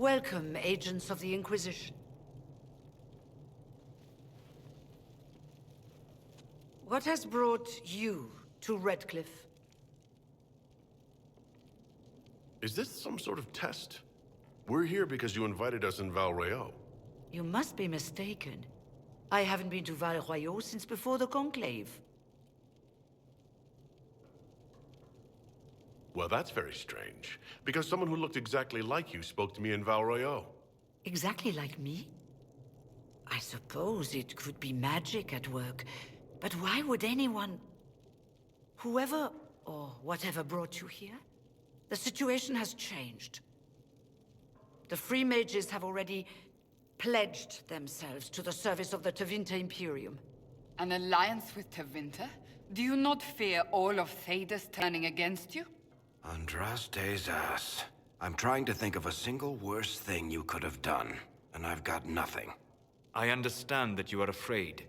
Welcome, agents of the Inquisition. What has brought you to Redcliffe? Is this some sort of test? We're here because you invited us in Val Royeaux. You must be mistaken. I haven't been to Val Royeaux since before the Conclave. Well, that's very strange, because someone who looked exactly like you spoke to me in Val Royeaux. Exactly like me? I suppose it could be magic at work, but why would anyone... Whoever or whatever brought you here? The situation has changed. The Free Mages have already pledged themselves to the service of the Tevinter Imperium. An alliance with Tevinter? Do you not fear all of Thedas turning against you? Andraste's ass. I'm trying to think of a single worse thing you could have done, and I've got nothing. I understand that you are afraid,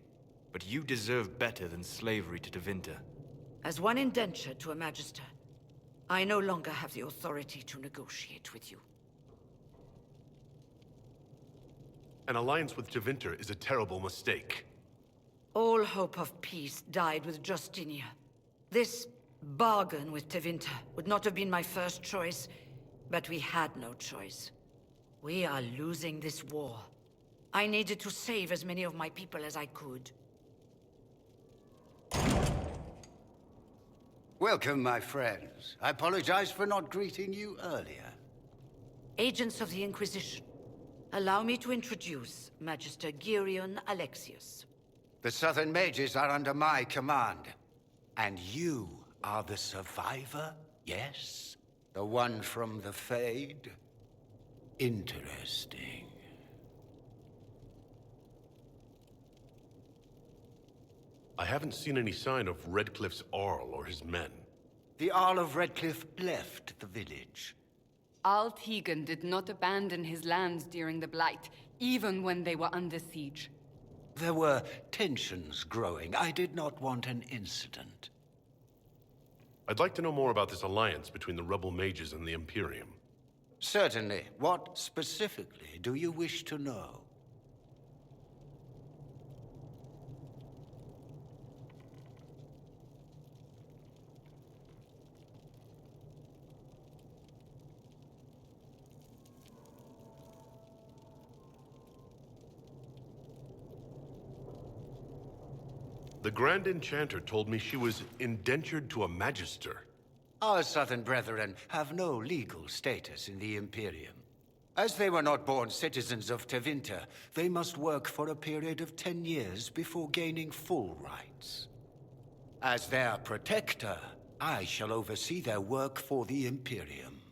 but you deserve better than slavery to Tevinter. As one indentured to a Magister, I no longer have the authority to negotiate with you. An alliance with Tevinter is a terrible mistake. All hope of peace died with Justinia. This bargain with Tevinter would not have been my first choice, but we had no choice. We are losing this war. I needed to save as many of my people as I could. Welcome, my friends. I apologize for not greeting you earlier. Agents of the Inquisition, allow me to introduce Magister Gereon Alexius. The Southern Mages are under my command. And you are the survivor, yes? The one from the Fade? Interesting. I haven't seen any sign of Redcliffe's Arl or his men. The Arl of Redcliffe left the village. Al Tegan did not abandon his lands during the Blight, even when they were under siege. There were tensions growing. I did not want an incident. I'd like to know more about this alliance between the rebel mages and the Imperium. Certainly. What specifically do you wish to know? The Grand Enchanter told me she was indentured to a Magister. Our Southern brethren have no legal status in the Imperium. As they were not born citizens of Tevinter, they must work for a period of 10 years before gaining full rights. As their protector, I shall oversee their work for the Imperium.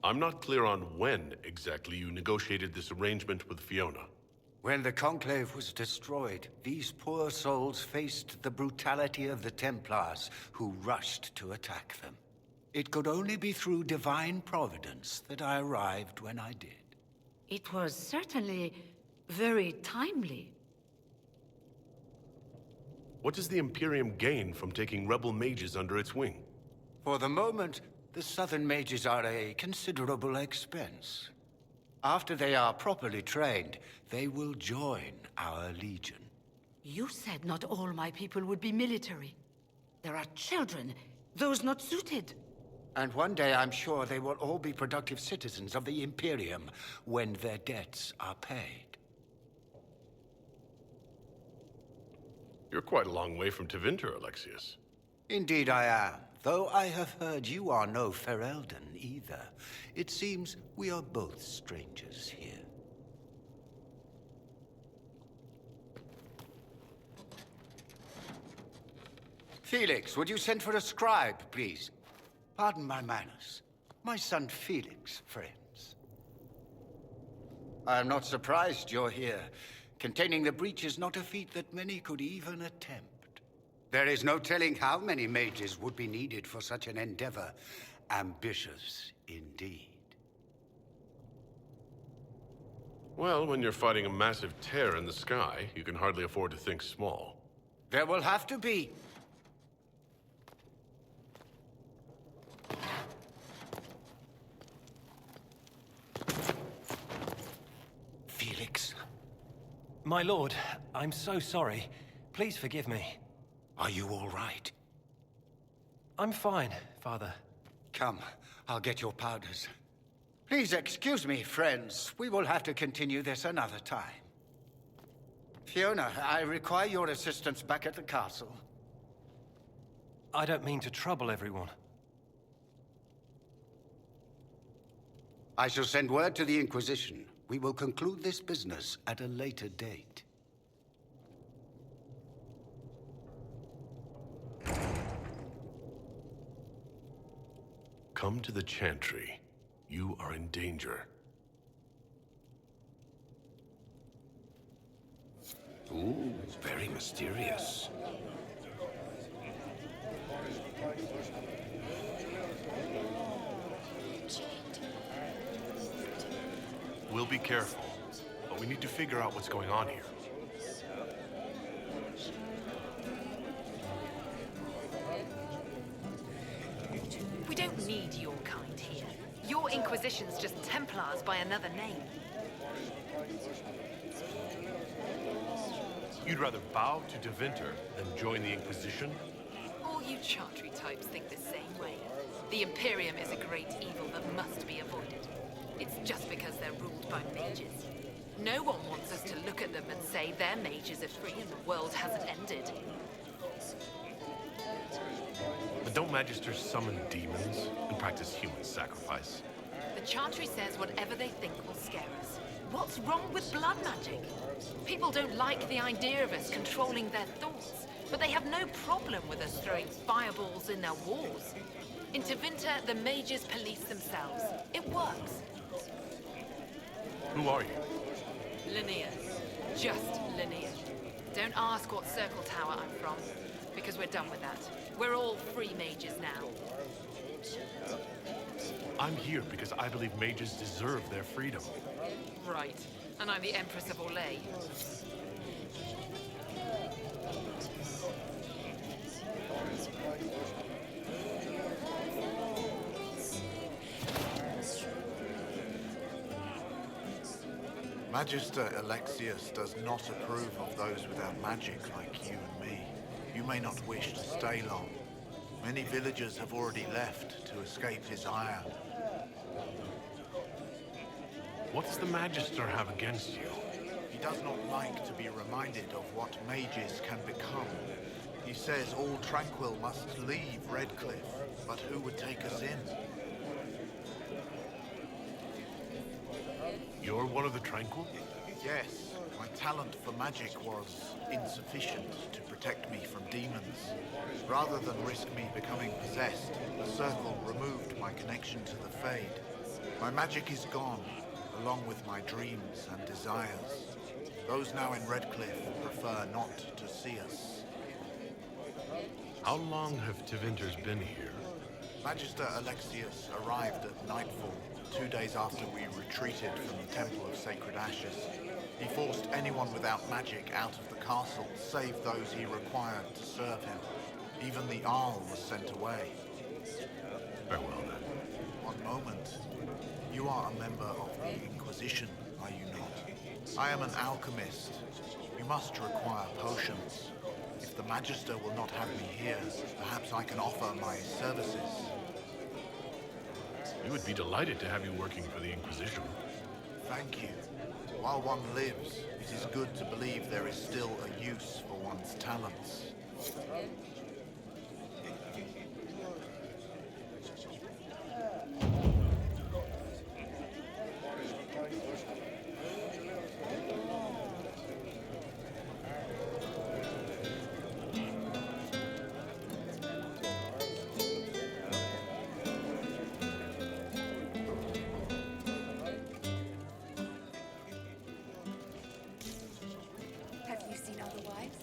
I'm not clear on when exactly you negotiated this arrangement with Fiona. When the Conclave was destroyed, these poor souls faced the brutality of the Templars, who rushed to attack them. It could only be through divine providence that I arrived when I did. It was certainly very timely. What does the Imperium gain from taking rebel mages under its wing? For the moment, the Southern Mages are a considerable expense. After they are properly trained, they will join our legion. You said not all my people would be military. There are children, those not suited. And one day I'm sure they will all be productive citizens of the Imperium when their debts are paid. You're quite a long way from Tevinter, Alexius. Indeed I am, though I have heard you are no Ferelden either. It seems we are both strangers here. Felix, would you send for a scribe, please? Pardon my manners. My son Felix, friends. I am not surprised you're here. Containing the breach is not a feat that many could even attempt. There is no telling how many mages would be needed for such an endeavor. Ambitious, indeed. Well, when you're fighting a massive tear in the sky, you can hardly afford to think small. There will have to be. My lord, I'm so sorry. Please forgive me. Are you all right? I'm fine, Father. Come, I'll get your powders. Please excuse me, friends. We will have to continue this another time. Fiona, I require your assistance back at the castle. I don't mean to trouble everyone. I shall send word to the Inquisition. We will conclude this business at a later date. Come to the Chantry. You are in danger. Ooh, very mysterious. We'll be careful, but we need to figure out what's going on here. We don't need your kind here. Your Inquisition's just Templars by another name. You'd rather bow to Deventer than join the Inquisition? All you Chantry types think the same way. The Imperium is a great evil that must be avoided. It's just because they're ruled by mages. No one wants us to look at them and say their mages are free and the world hasn't ended. But don't Magisters summon demons and practice human sacrifice? The Chantry says whatever they think will scare us. What's wrong with blood magic? People don't like the idea of us controlling their thoughts, but they have no problem with us throwing fireballs in their wars. In Tevinter, the mages police themselves. It works. Who are you? Linnea. Just Linnea. Don't ask what Circle Tower I'm from, because we're done with that. We're all free mages now. I'm here because I believe mages deserve their freedom. Right. And I'm the Empress of Orlais. Magister Alexius does not approve of those without magic like you and me. You may not wish to stay long. Many villagers have already left to escape his ire. What does the Magister have against you? He does not like to be reminded of what mages can become. He says all Tranquil must leave Redcliffe, but who would take us in? You're one of the Tranquil? Yes, my talent for magic was insufficient to protect me from demons. Rather than risk me becoming possessed, the Circle removed my connection to the Fade. My magic is gone, along with my dreams and desires. Those now in Redcliffe prefer not to see us. How long have Tevinters been here? Magister Alexius arrived at nightfall, 2 days after we retreated from the Temple of Sacred Ashes. He forced anyone without magic out of the castle, save those he required to serve him. Even the Arl was sent away. Farewell, then. One moment. You are a member of the Inquisition, are you not? I am an alchemist. We must require potions. If the Magister will not have me here, perhaps I can offer my services. We would be delighted to have you working for the Inquisition. Thank you. While one lives, it is good to believe there is still a use for one's talents. Have you seen other wives?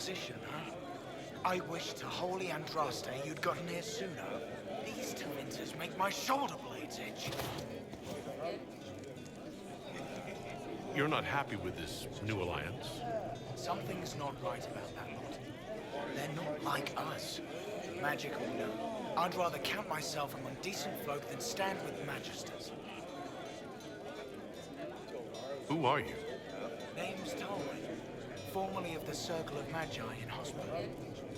Inquisition, huh? I wish to holy Andraste you'd gotten here sooner. These Tevinters make my shoulder blades itch. You're not happy with this new alliance? Something's not right about that lot. They're not like us. Magic or no, I'd rather count myself among decent folk than stand with Magisters. Who are you? Name's Talwyn, formerly of the Circle of Magi in hospital.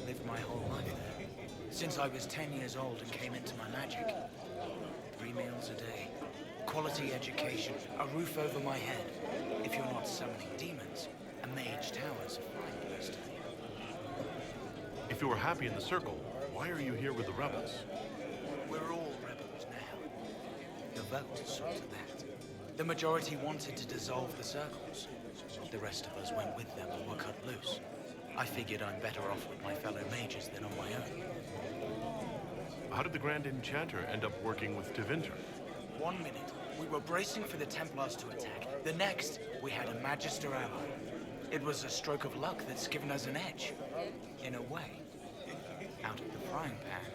Lived my whole life there. Since I was 10 years old and came into my magic. 3 meals a day. Quality education, a roof over my head. If you're not summoning demons, a mage tower's a fine place to be. If you were happy in the Circle, why are you here with the rebels? We're all rebels now. The vote saw to that. The majority wanted to dissolve the circles. The rest of us went with them and were cut loose. I figured I'm better off with my fellow mages than on my own. How did the Grand Enchanter end up working with Tevinter? 1 minute, we were bracing for the Templars to attack. The next, we had a Magister ally. It was a stroke of luck that's given us an edge. In a way. Out of the frying pan.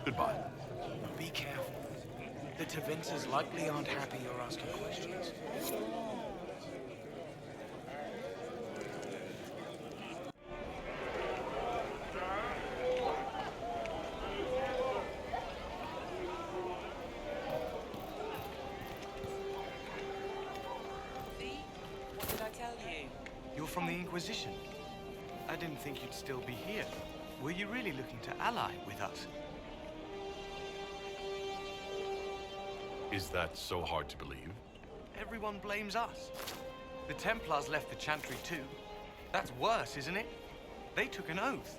Goodbye. Be careful. The Tevinters likely aren't happy you're asking questions. What did I tell you? You're from the Inquisition. I didn't think you'd still be here. Were you really looking to ally with us? Is that so hard to believe? Everyone blames us. The Templars left the Chantry too. That's worse, isn't it? They took an oath.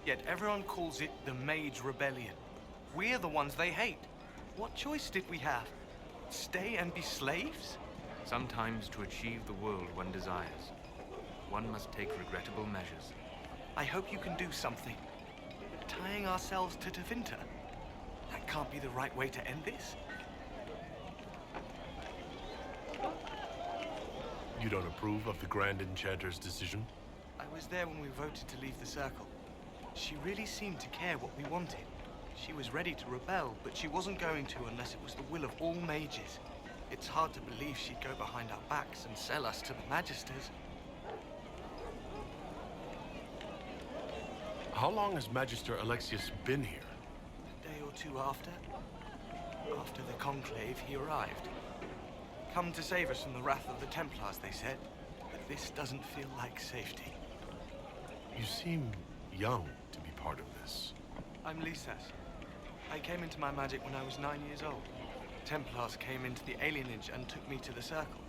Yet everyone calls it the Mage Rebellion. We're the ones they hate. What choice did we have? Stay and be slaves? Sometimes to achieve the world one desires, one must take regrettable measures. I hope you can do something. Tying ourselves to Tevinter? That can't be the right way to end this. You don't approve of the Grand Enchanter's decision? I was there when we voted to leave the Circle. She really seemed to care what we wanted. She was ready to rebel, but she wasn't going to unless it was the will of all mages. It's hard to believe she'd go behind our backs and sell us to the Magisters. How long has Magister Alexius been here? A day or two after. After the Conclave, he arrived. Come to save us from the wrath of the Templars, they said. But this doesn't feel like safety. You seem young to be part of this. I'm Lysas. I came into my magic when I was 9 years old. Templars came into the alienage and took me to the Circle.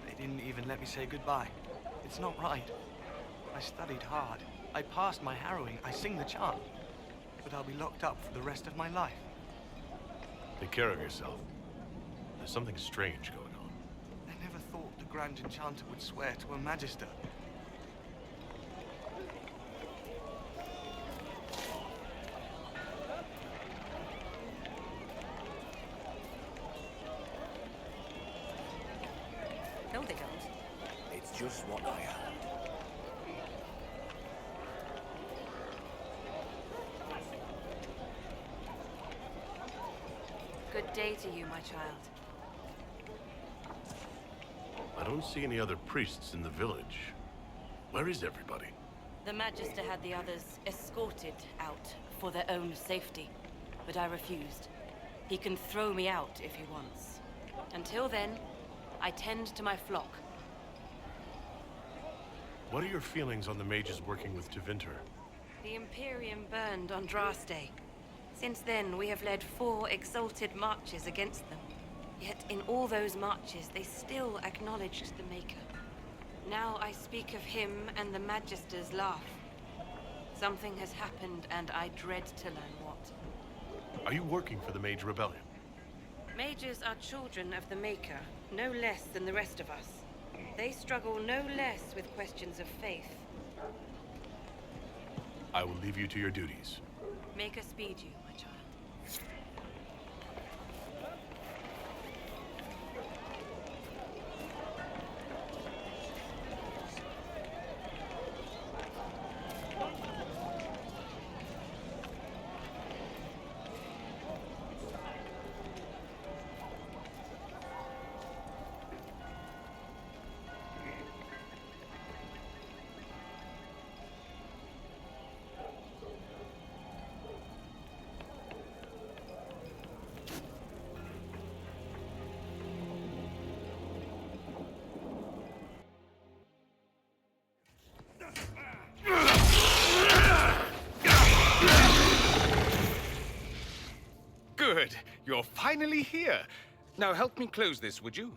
They didn't even let me say goodbye. It's not right. I studied hard. I passed my harrowing. I sing the chant. But I'll be locked up for the rest of my life. Take care of yourself. There's something strange going on. I never thought the Grand Enchanter would swear to a Magister. No, they don't. It's just what I heard. Good day to you, my child. I don't see any other priests in the village. Where is everybody? The Magister had the others escorted out for their own safety, but I refused. He can throw me out if he wants. Until then, I tend to my flock. What are your feelings on the mages working with Tevinter? The Imperium burned on Andraste. Since then, we have led 4 exalted marches against them. Yet in all those marches, they still acknowledged the Maker. Now I speak of him and the Magisters laugh. Something has happened, and I dread to learn what. Are you working for the Mage Rebellion? Mages are children of the Maker, no less than the rest of us. They struggle no less with questions of faith. I will leave you to your duties. Maker speed you, my child. Revered, you're finally here. Now help me close this, would you?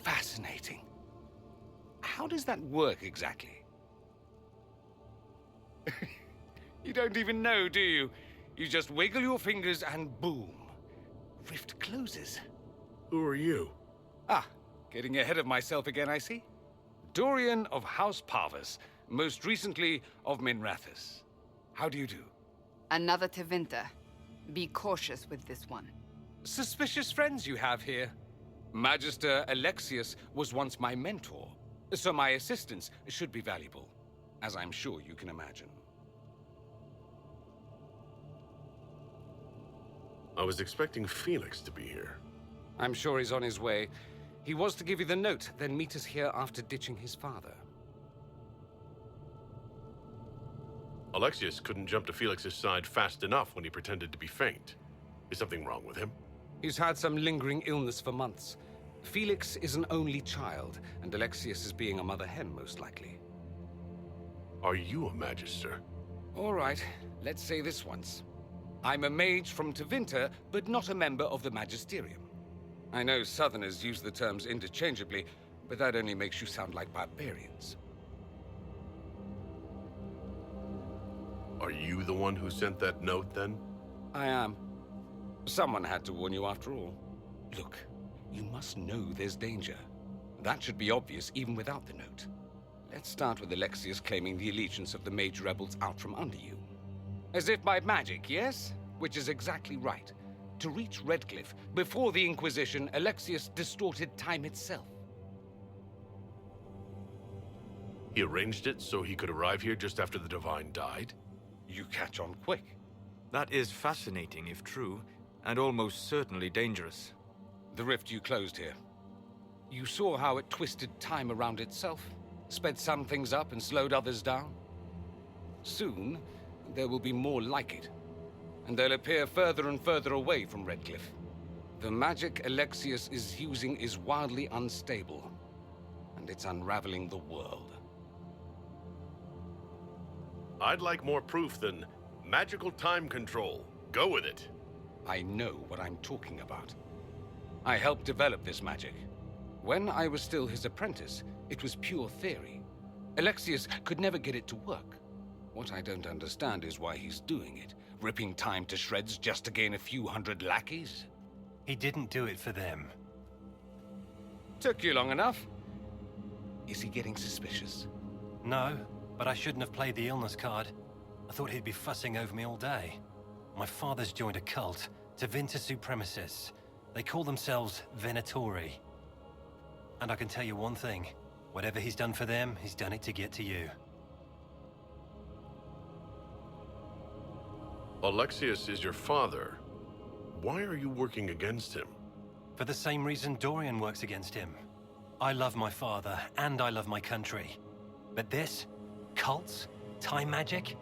Fascinating. How does that work exactly? You don't even know, do you? You just wiggle your fingers and boom. Rift closes. Who are you? Ah, getting ahead of myself again, I see. Dorian of House Parvus, most recently of Minrathous. How do you do? Another Tevinter. Be cautious with this one. Suspicious friends you have here. Magister Alexius was once my mentor, so my assistance should be valuable, as I'm sure you can imagine. I was expecting Felix to be here. I'm sure he's on his way. He was to give you the note, then meet us here after ditching his father. Alexius couldn't jump to Felix's side fast enough when he pretended to be faint. Is something wrong with him? He's had some lingering illness for months. Felix is an only child, and Alexius is being a mother hen, most likely. Are you a Magister? All right, let's say this once. I'm a mage from Tevinter, but not a member of the Magisterium. I know Southerners use the terms interchangeably, but that only makes you sound like barbarians. Are you the one who sent that note, then? I am. Someone had to warn you after all. Look, you must know there's danger. That should be obvious even without the note. Let's start with Alexius claiming the allegiance of the mage rebels out from under you. As if by magic, yes? Which is exactly right. To reach Redcliffe, before the Inquisition, Alexius distorted time itself. He arranged it so he could arrive here just after the Divine died? You catch on quick. That is fascinating if true, and almost certainly dangerous. The rift you closed here. You saw how it twisted time around itself, sped some things up and slowed others down. Soon, there will be more like it, and they'll appear further and further away from Redcliffe. The magic Alexius is using is wildly unstable, and it's unraveling the world. I'd like more proof than magical time control. Go with it. I know what I'm talking about. I helped develop this magic. When I was still his apprentice, it was pure theory. Alexius could never get it to work. What I don't understand is why he's doing it, ripping time to shreds just to gain a few hundred lackeys. He didn't do it for them. Took you long enough. Is he getting suspicious? No, but I shouldn't have played the illness card. I thought he'd be fussing over me all day. My father's joined a cult, Tevinter Supremacists. They call themselves Venatori. And I can tell you one thing. Whatever he's done for them, he's done it to get to you. Alexius is your father. Why are you working against him? For the same reason Dorian works against him. I love my father, and I love my country. But this? Cults? Time magic?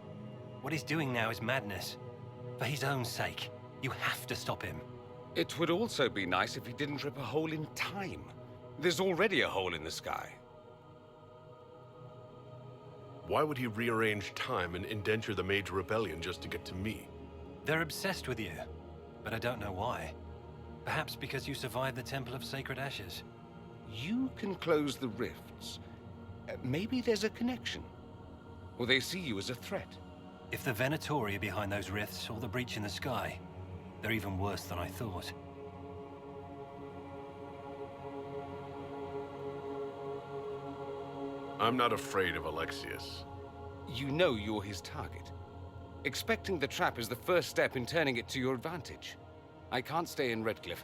What he's doing now is madness. For his own sake, you have to stop him. It would also be nice if he didn't rip a hole in time. There's already a hole in the sky. Why would he rearrange time and indenture the Mage Rebellion just to get to me? They're obsessed with you, but I don't know why. Perhaps because you survived the Temple of Sacred Ashes. You can close the rifts. Maybe there's a connection. Or they see you as a threat. If the Venatori are behind those rifts or the breach in the sky, they're even worse than I thought. I'm not afraid of Alexius. You know you're his target. Expecting the trap is the first step in turning it to your advantage. I can't stay in Redcliffe.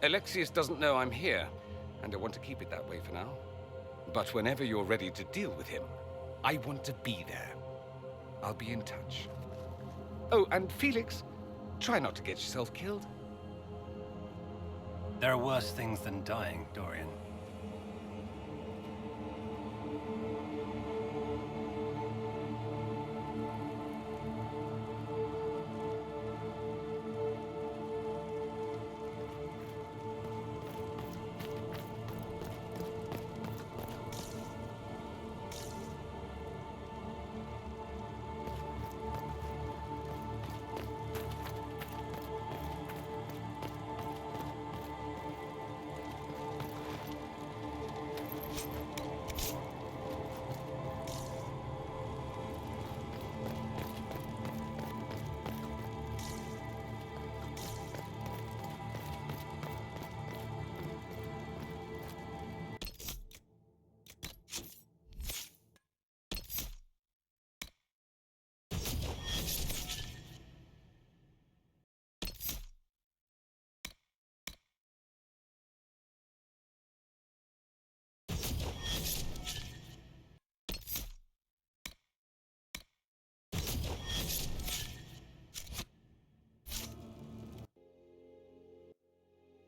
Alexius doesn't know I'm here, and I want to keep it that way for now. But whenever you're ready to deal with him, I want to be there. I'll be in touch. Oh, and Felix, try not to get yourself killed. There are worse things than dying, Dorian.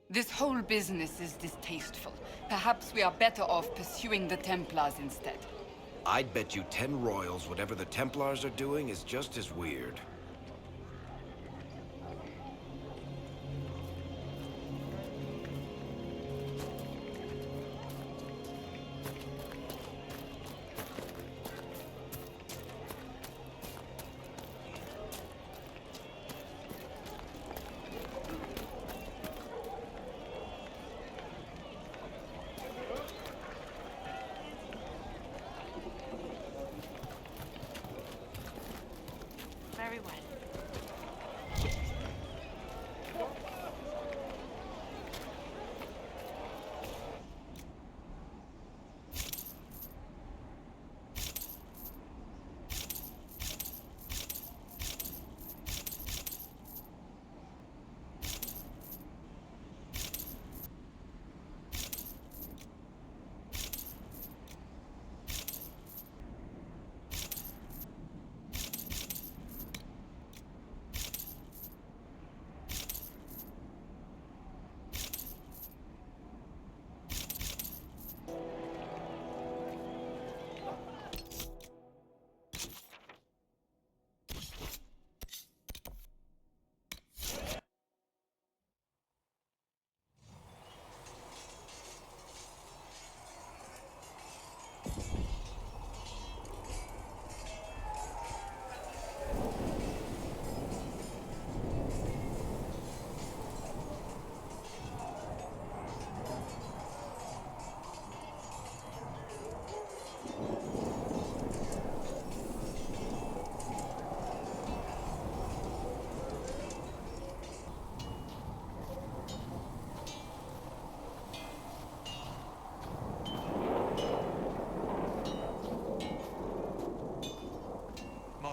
This whole business is distasteful. Perhaps we are better off pursuing the Templars instead. I'd bet you 10 royals whatever the Templars are doing is just as weird. Very well.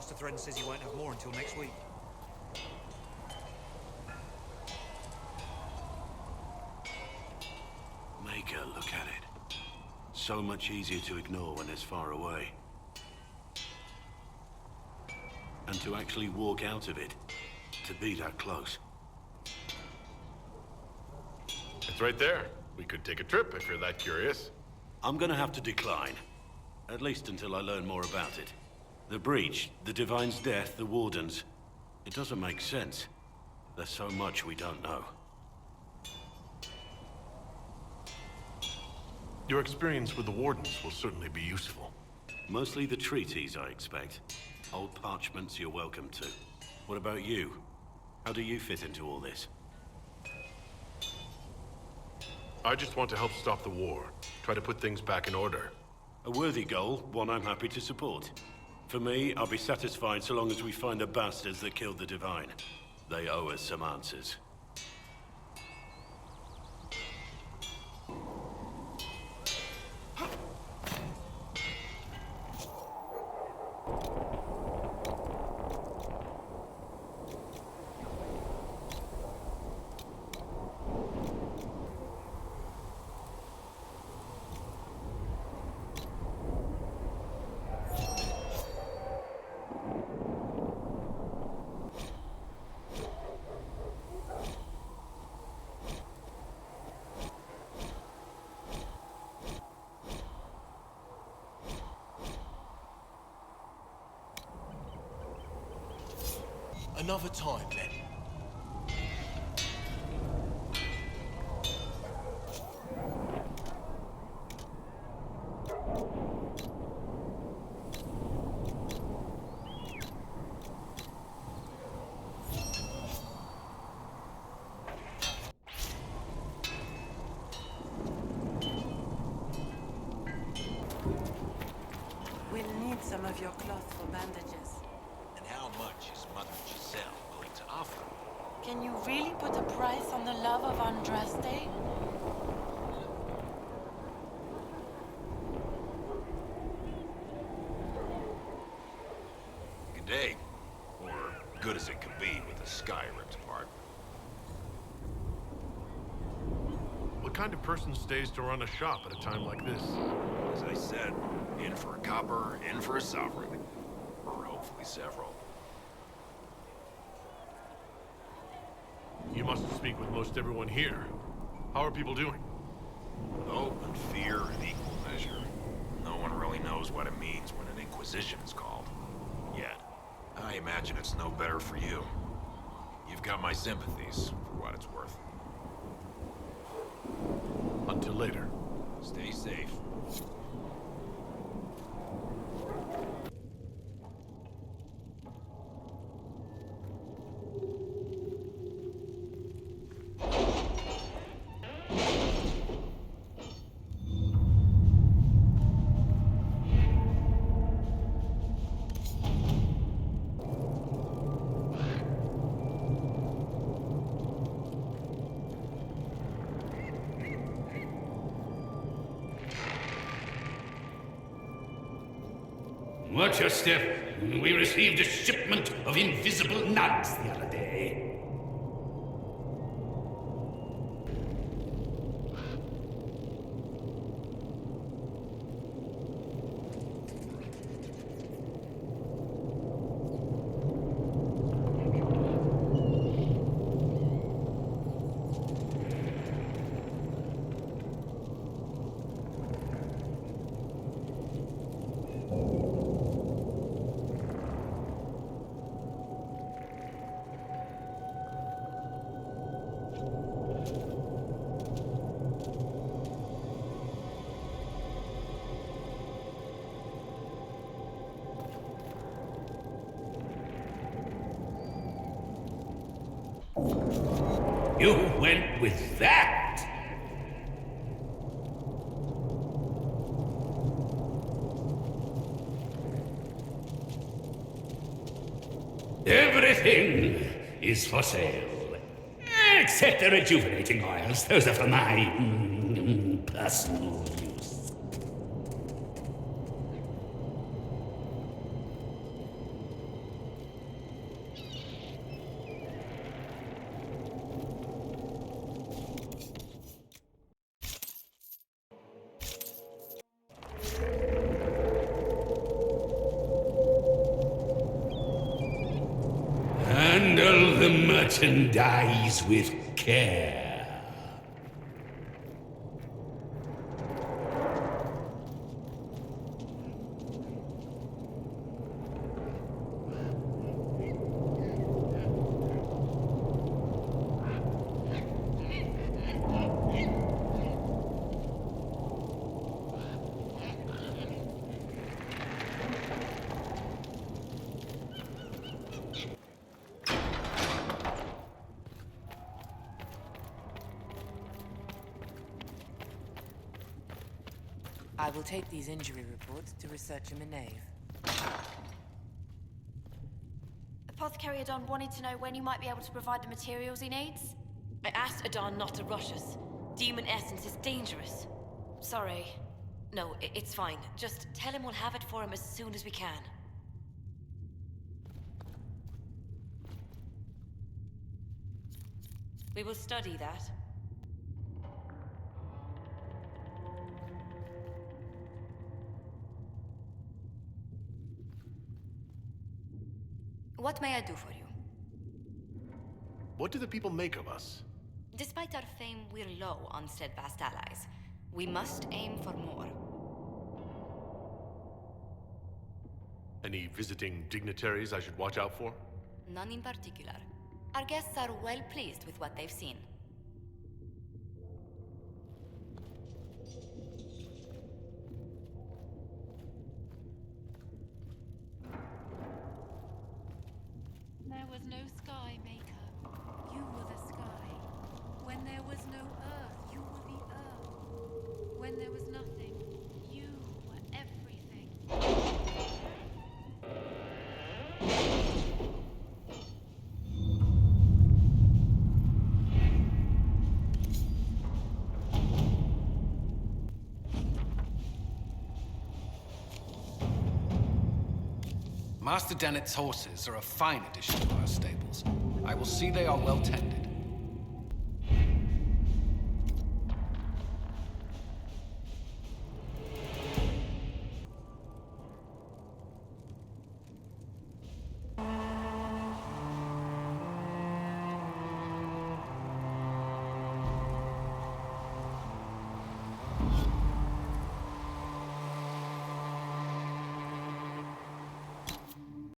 Master Threaten says you won't have more until next week. Maker, look at it. So much easier to ignore when it's far away. And to actually walk out of it, to be that close. It's right there. We could take a trip if you're that curious. I'm gonna have to decline. At least until I learn more about it. The breach, the Divine's death, the Wardens. It doesn't make sense. There's so much we don't know. Your experience with the Wardens will certainly be useful. Mostly the treaties, I expect. Old parchments you're welcome to. What about you? How do you fit into all this? I just want to help stop the war. Try to put things back in order. A worthy goal, one I'm happy to support. For me, I'll be satisfied so long as we find the bastards that killed the Divine. They owe us some answers. Another time, then. We'll need some of your cloth for bandages. And how much is Mother Giselle willing to offer? Can you really put a price on the love of Andraste? Good day. Or good as it could be with the sky ripped apart. What kind of person stays to run a shop at a time like this? As I said, in for a copper, in for a sovereign. Or hopefully several. You must speak with most everyone here. How are people doing? Hope and fear in equal measure. No one really knows what it means when an Inquisition is called. Yet. I imagine it's no better for you. You've got my sympathies, for what it's worth. Until later. Stay safe. Watch your step. We received a shipment of invisible nugs the other day. You went with that? Everything is for sale. Except the rejuvenating oils. Those are for my personal use. Handle the merchandise with care. will take these injury reports to research in the nave. Apothecary Adon wanted to know when you might be able to provide the materials he needs. I asked Adon not to rush us. Demon essence is dangerous. Sorry. No, it's fine. Just tell him we'll have it for him as soon as we can. We will study that. What may I do for you? What do the people make of us? Despite our fame, we're low on steadfast allies. We must aim for more. Any visiting dignitaries I should watch out for? None in particular. Our guests are well pleased with what they've seen. There was no sky, Maker. You were the sky. When there was no earth, you were the earth. When there was nothing, you were everything. Master Dennett's horses are a fine addition to our stables. I will see they are well tended.